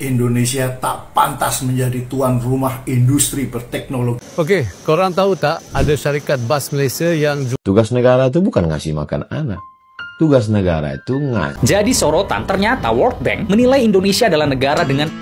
Indonesia tak pantas menjadi tuan rumah industri berteknologi. Oke, korang tahu tak ada syarikat bas Malaysia yang tugas negara itu bukan ngasih makan anak. Tugas negara itu Jadi sorotan, ternyata World Bank menilai Indonesia adalah negara dengan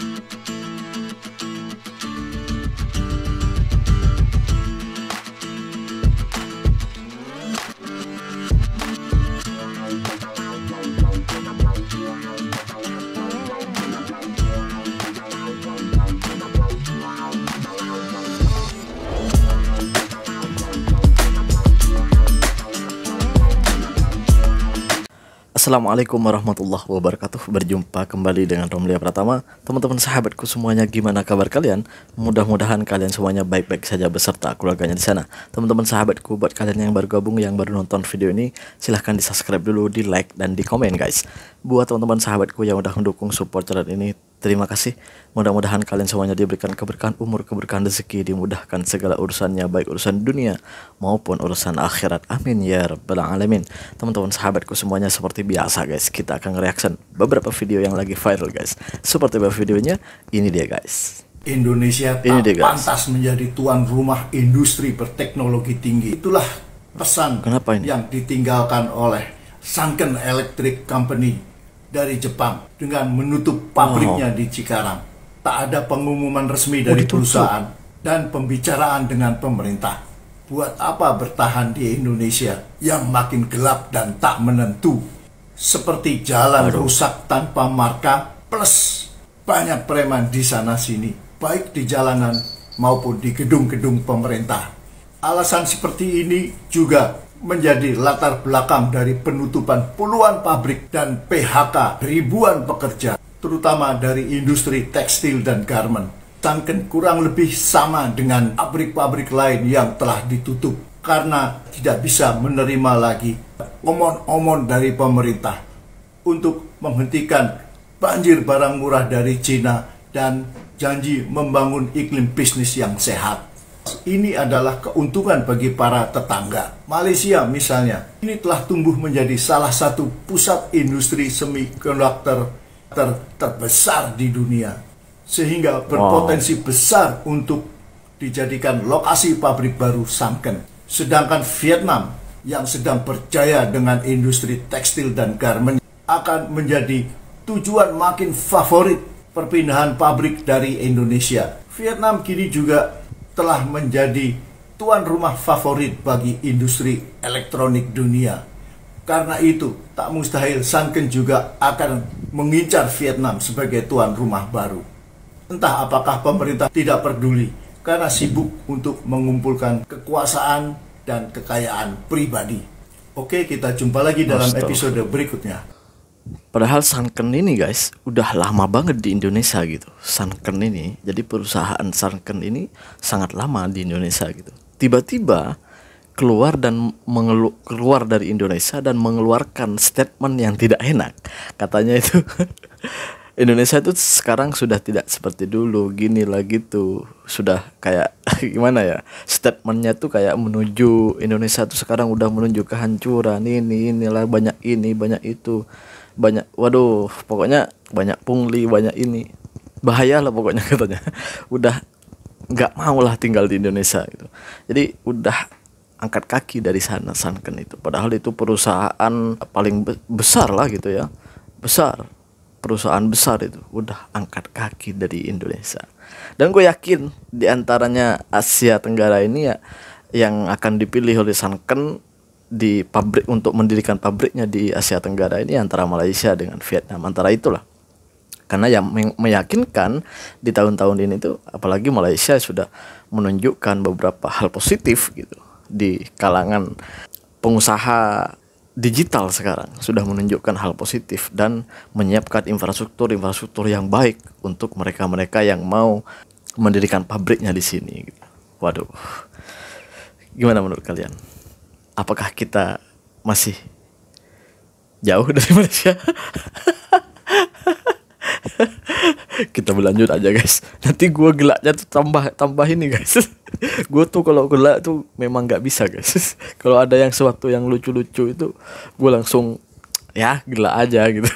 Assalamualaikum warahmatullahi wabarakatuh. Berjumpa kembali dengan Romlia Pratama. Teman-teman sahabatku semuanya, gimana kabar kalian? Mudah-mudahan kalian semuanya baik-baik saja beserta keluarganya di sana. Teman-teman sahabatku, buat kalian yang baru gabung, yang baru nonton video ini, silahkan di subscribe dulu, di like dan di komen guys. Buat teman-teman sahabatku yang udah mendukung support channel ini, terima kasih. Mudah-mudahan kalian semuanya diberikan keberkahan umur, keberkahan rezeki, dimudahkan segala urusannya, baik urusan dunia maupun urusan akhirat. Amin ya rabbal alamin. Teman-teman sahabatku semuanya, seperti biasa guys, kita akan reaction beberapa video yang lagi viral guys. Seperti apa videonya? Ini dia guys. Indonesia tak pantas menjadi tuan rumah industri berteknologi tinggi. Itulah pesan yang ditinggalkan oleh Sanken Electric Company dari Jepang dengan menutup pabriknya di Cikarang. Tak ada pengumuman resmi dari perusahaan dan pembicaraan dengan pemerintah. Buat apa bertahan di Indonesia yang makin gelap dan tak menentu? Seperti jalan rusak tanpa marka, plus banyak preman di sana sini, baik di jalanan maupun di gedung-gedung pemerintah. Alasan seperti ini juga menjadi latar belakang dari penutupan puluhan pabrik dan PHK ribuan pekerja, terutama dari industri tekstil dan garment. Sanken kurang lebih sama dengan pabrik-pabrik lain yang telah ditutup karena tidak bisa menerima lagi omon-omon dari pemerintah untuk menghentikan banjir barang murah dari Cina dan janji membangun iklim bisnis yang sehat. Ini adalah keuntungan bagi para tetangga. Malaysia misalnya, ini telah tumbuh menjadi salah satu pusat industri semikonduktor terbesar di dunia, sehingga berpotensi besar untuk dijadikan lokasi pabrik baru Sanken. Sedangkan Vietnam yang sedang berjaya dengan industri tekstil dan garment akan menjadi tujuan makin favorit perpindahan pabrik dari Indonesia. Vietnam kini juga telah menjadi tuan rumah favorit bagi industri elektronik dunia. Karena itu, tak mustahil Sanken juga akan mengincar Vietnam sebagai tuan rumah baru. Entah apakah pemerintah tidak peduli karena sibuk untuk mengumpulkan kekuasaan dan kekayaan pribadi. Oke, kita jumpa lagi dalam episode berikutnya. Padahal Sanken ini guys udah lama banget di Indonesia gitu. Sanken ini, jadi perusahaan Sanken ini sangat lama di Indonesia gitu. Tiba-tiba keluar dari Indonesia dan mengeluarkan statement yang tidak enak. Katanya itu Indonesia itu sekarang sudah tidak seperti dulu, gini lah gitu. Sudah kayak gimana ya? Statementnya tuh kayak menuju Indonesia tuh sekarang udah menuju kehancuran. Inilah banyak ini, banyak itu. Banyak, waduh, pokoknya banyak pungli, banyak ini, bahaya lah pokoknya katanya. Udah nggak mau lah tinggal di Indonesia gitu. Jadi udah angkat kaki dari sana Sanken itu. Padahal itu perusahaan paling besar lah gitu ya, besar, perusahaan besar itu udah angkat kaki dari Indonesia. Dan gue yakin diantaranya Asia Tenggara ini ya yang akan dipilih oleh Sanken di pabrik untuk mendirikan pabriknya di Asia Tenggara ini antara Malaysia dengan Vietnam, antara itulah. Karena yang meyakinkan di tahun-tahun ini tuh, apalagi Malaysia sudah menunjukkan beberapa hal positif gitu di kalangan pengusaha digital sekarang, sudah menunjukkan hal positif dan menyiapkan infrastruktur yang baik untuk mereka-mereka yang mau mendirikan pabriknya di sini gitu. Waduh, gimana menurut kalian? Apakah kita masih jauh dari Malaysia? Kita berlanjut aja guys. Nanti gue gelaknya tuh tambah ini guys. Gue tuh kalau gelak tuh memang nggak bisa guys. Kalau ada yang sesuatu yang lucu-lucu itu gue langsung ya gelak aja gitu.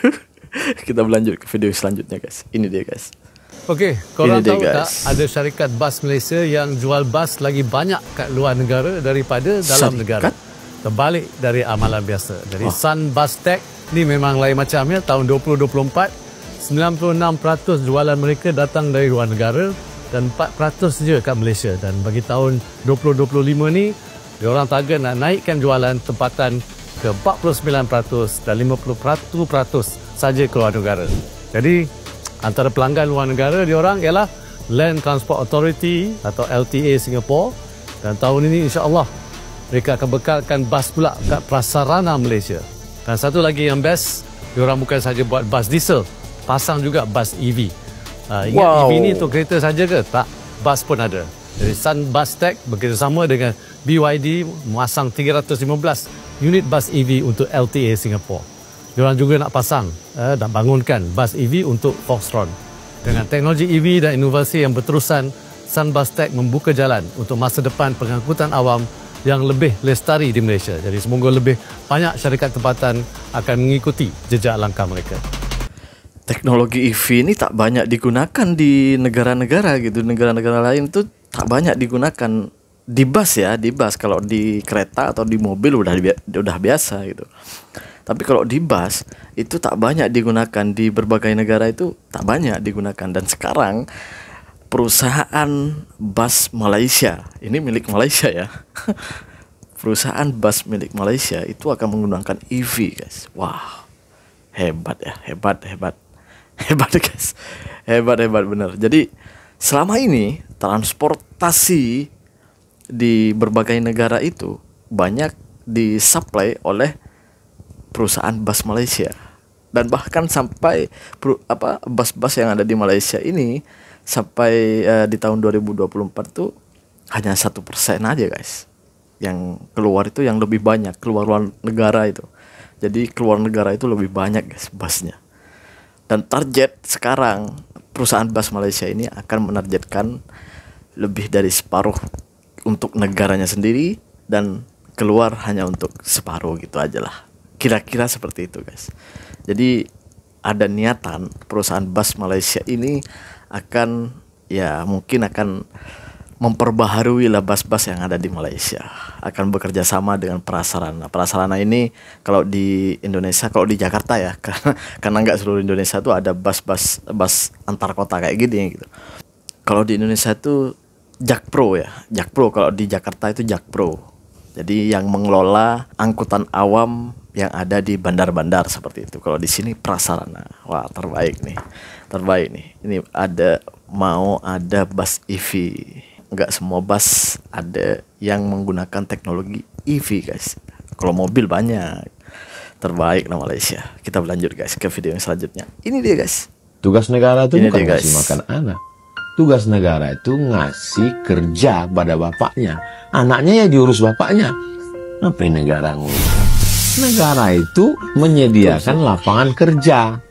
Kita berlanjut ke video selanjutnya guys. Ini dia guys. Okey, korang Ini dia, tahu tak guys. ada syarikat bas Malaysia yang jual bas lagi banyak kat luar negara daripada dalam negara. Terbalik dari amalan biasa. Jadi Sun Bus Tech ni memang lain macam ya. Tahun 2024, 96% jualan mereka datang dari luar negara dan 4% je kat Malaysia. Dan bagi tahun 2025 ni, diorang target nak naikkan jualan tempatan ke 49% dan 51% saja keluar negara. Jadi antara pelanggan luar negara diorang ialah Land Transport Authority atau LTA Singapore, dan tahun ini insya-Allah mereka akan bekalkan bas pula kat prasarana Malaysia. Dan satu lagi yang best, diorang bukan saja buat bas diesel, pasang juga bas EV. Ingat EV ni untuk kereta saja ke? Tak, bas pun ada. Jadi Sun Bus Tech bekerjasama dengan BYD memasang 315 unit bas EV untuk LTA Singapore. Diorang juga nak pasang, nak bangunkan bas EV untuk Foxtron. Dengan teknologi EV dan inovasi yang berterusan, Sun Bus Tech membuka jalan untuk masa depan pengangkutan awam yang lebih lestari di Malaysia. Jadi semoga lebih banyak syarikat tempatan akan mengikuti jejak langkah mereka. Teknologi EV ini tak banyak digunakan di negara-negara gitu. Negara-negara lain tuh tak banyak digunakan di bus ya, di bus. Kalau di kereta atau di mobil udah biasa gitu. Tapi kalau di bus itu tak banyak digunakan, di berbagai negara itu tak banyak digunakan. Dan sekarang perusahaan bus Malaysia, ini milik Malaysia ya. Perusahaan bus milik Malaysia itu akan menggunakan EV, guys. Wah, hebat ya, hebat guys, hebat bener. Jadi selama ini transportasi di berbagai negara itu banyak disuplai oleh perusahaan bus Malaysia, dan bahkan sampai bus-bus yang ada di Malaysia ini sampai di tahun 2024 tuh hanya 1% aja, guys, yang keluar itu, yang lebih banyak keluar luar negara itu. Jadi keluar negara itu lebih banyak, guys, busnya. Dan target sekarang perusahaan bus Malaysia ini akan menargetkan lebih dari separuh untuk negaranya sendiri dan keluar hanya untuk separuh gitu aja lah. Kira-kira seperti itu, guys. Jadi ada niatan perusahaan bus Malaysia ini akan, ya mungkin akan memperbaharui lah bus-bus yang ada di Malaysia. Akan bekerja sama dengan prasarana. Prasarana ini kalau di Indonesia, kalau di Jakarta ya, karena nggak seluruh Indonesia tuh ada bus antar kota kayak gini gitu. Kalau di Indonesia itu Jakpro ya, Jakpro. Kalau di Jakarta itu Jakpro. Jadi yang mengelola angkutan awam yang ada di bandar-bandar seperti itu. Kalau di sini prasarana. Wah, terbaik nih. Ini mau ada bus EV. Enggak semua bus ada yang menggunakan teknologi EV, guys. Kalau mobil banyak. Terbaik lah Malaysia. Kita berlanjut, guys, ke video yang selanjutnya. Ini dia, guys. Tugas negara itu Ini bukan dia, guys, ngasih makan anak. Tugas negara itu ngasih kerja pada bapaknya. Anaknya ya diurus bapaknya. Apa yang negara ngurus? Negara itu menyediakan lapangan kerja.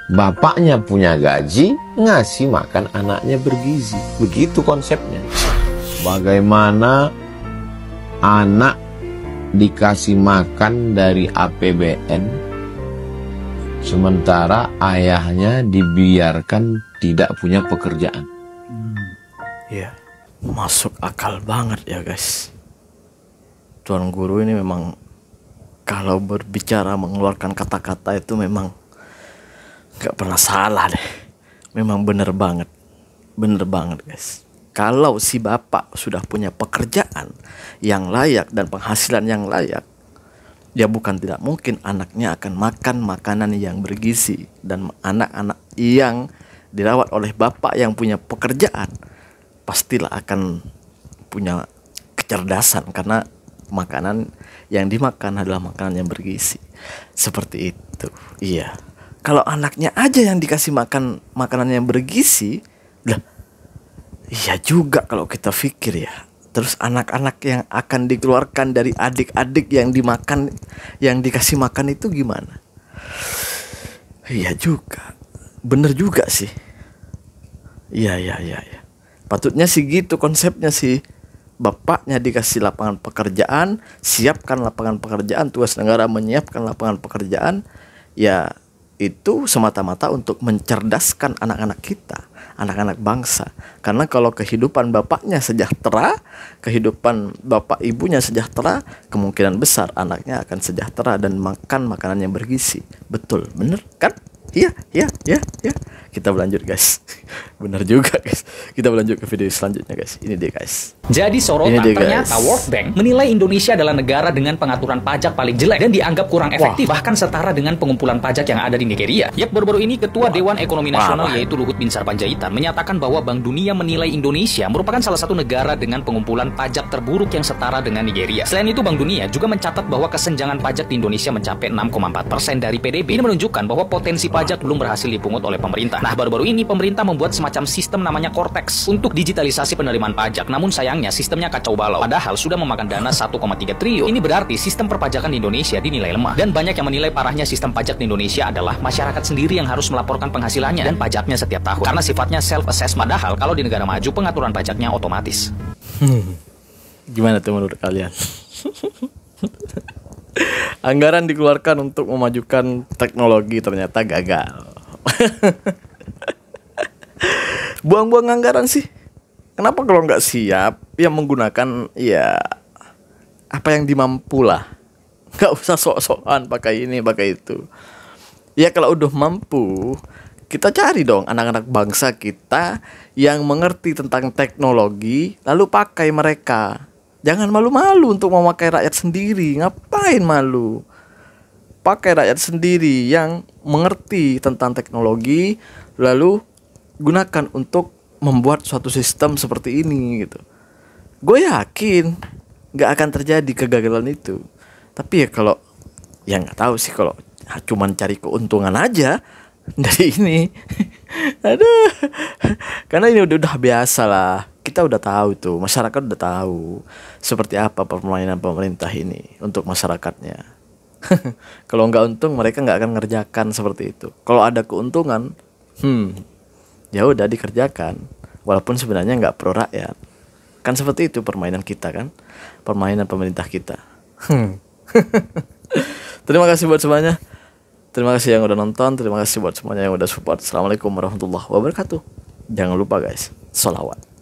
Bapaknya punya gaji, ngasih makan anaknya bergizi. Begitu konsepnya. Bagaimana anak dikasih makan dari APBN, sementara ayahnya dibiarkan tidak punya pekerjaan. Iya, masuk akal banget ya, guys. Tuan Guru ini memang kalau berbicara mengeluarkan kata-kata itu memang gak pernah salah deh. Memang bener banget, guys. Kalau si bapak sudah punya pekerjaan yang layak dan penghasilan yang layak, ya bukan tidak mungkin anaknya akan makan makanan yang bergizi. Dan anak-anak yang dirawat oleh bapak yang punya pekerjaan pastilah akan punya kecerdasan, karena makanan yang dimakan adalah makanan yang bergizi. Seperti itu. Iya. Kalau anaknya aja yang dikasih makan makanan yang bergizi, lah, iya juga kalau kita pikir ya. Terus anak-anak yang akan dikeluarkan dari adik-adik yang dimakan, yang dikasih makan itu gimana? Iya juga. Bener juga sih. Iya. Patutnya sih gitu konsepnya sih. Bapaknya dikasih lapangan pekerjaan, siapkan lapangan pekerjaan, tugas negara menyiapkan lapangan pekerjaan. Ya itu semata-mata untuk mencerdaskan anak-anak kita, anak-anak bangsa. Karena kalau kehidupan bapaknya sejahtera, kehidupan bapak ibunya sejahtera, kemungkinan besar anaknya akan sejahtera dan makan makanan yang bergizi. Betul, bener kan? Iya. Kita berlanjut guys. Benar juga guys. Kita berlanjut ke video selanjutnya guys. Ini dia guys. Jadi sorotan ternyata World Bank menilai Indonesia adalah negara dengan pengaturan pajak paling jelek dan dianggap kurang efektif, bahkan setara dengan pengumpulan pajak yang ada di Nigeria. Yap, baru-baru ini Ketua Dewan Ekonomi Nasional yaitu Luhut Binsar Panjaitan menyatakan bahwa Bank Dunia menilai Indonesia merupakan salah satu negara dengan pengumpulan pajak terburuk yang setara dengan Nigeria. Selain itu, Bank Dunia juga mencatat bahwa kesenjangan pajak di Indonesia mencapai 6,4% dari PDB. Ini menunjukkan bahwa potensi pajak belum berhasil dipungut oleh pemerintah. Nah, baru-baru ini pemerintah membuat semacam sistem namanya Cortex untuk digitalisasi penerimaan pajak. Namun sayangnya sistemnya kacau balau. Padahal sudah memakan dana 1,3 triliun. Ini berarti sistem perpajakan di Indonesia dinilai lemah. Dan banyak yang menilai parahnya sistem pajak di Indonesia adalah masyarakat sendiri yang harus melaporkan penghasilannya dan pajaknya setiap tahun. Karena sifatnya self-assess, padahal kalau di negara maju pengaturan pajaknya otomatis. Gimana tuh menurut kalian? Anggaran dikeluarkan untuk memajukan teknologi ternyata gagal. Buang-buang anggaran sih. Kenapa kalau nggak siap ya menggunakan ya apa yang dimampu lah. Nggak usah sok-sokan pakai ini pakai itu. Ya kalau udah mampu, kita cari dong anak-anak bangsa kita yang mengerti tentang teknologi, lalu pakai mereka. Jangan malu-malu untuk memakai rakyat sendiri. Ngapain malu? Pakai rakyat sendiri yang mengerti tentang teknologi, lalu gunakan untuk membuat suatu sistem seperti ini gitu. Gue yakin nggak akan terjadi kegagalan itu. Tapi ya kalau ya nggak tahu sih, kalau cuman cari keuntungan aja dari ini. Aduh. Karena ini udah biasa lah. Kita udah tahu tuh, masyarakat udah tahu seperti apa permainan pemerintah ini untuk masyarakatnya. Kalau nggak untung mereka nggak akan ngerjakan seperti itu. Kalau ada keuntungan, ya udah dikerjakan. Walaupun sebenarnya nggak pro rakyat. Kan seperti itu permainan kita kan, permainan pemerintah kita. Terima kasih buat semuanya. Terima kasih yang udah nonton. Terima kasih buat semuanya yang udah support. Assalamualaikum warahmatullahi wabarakatuh. Jangan lupa guys, sholawat.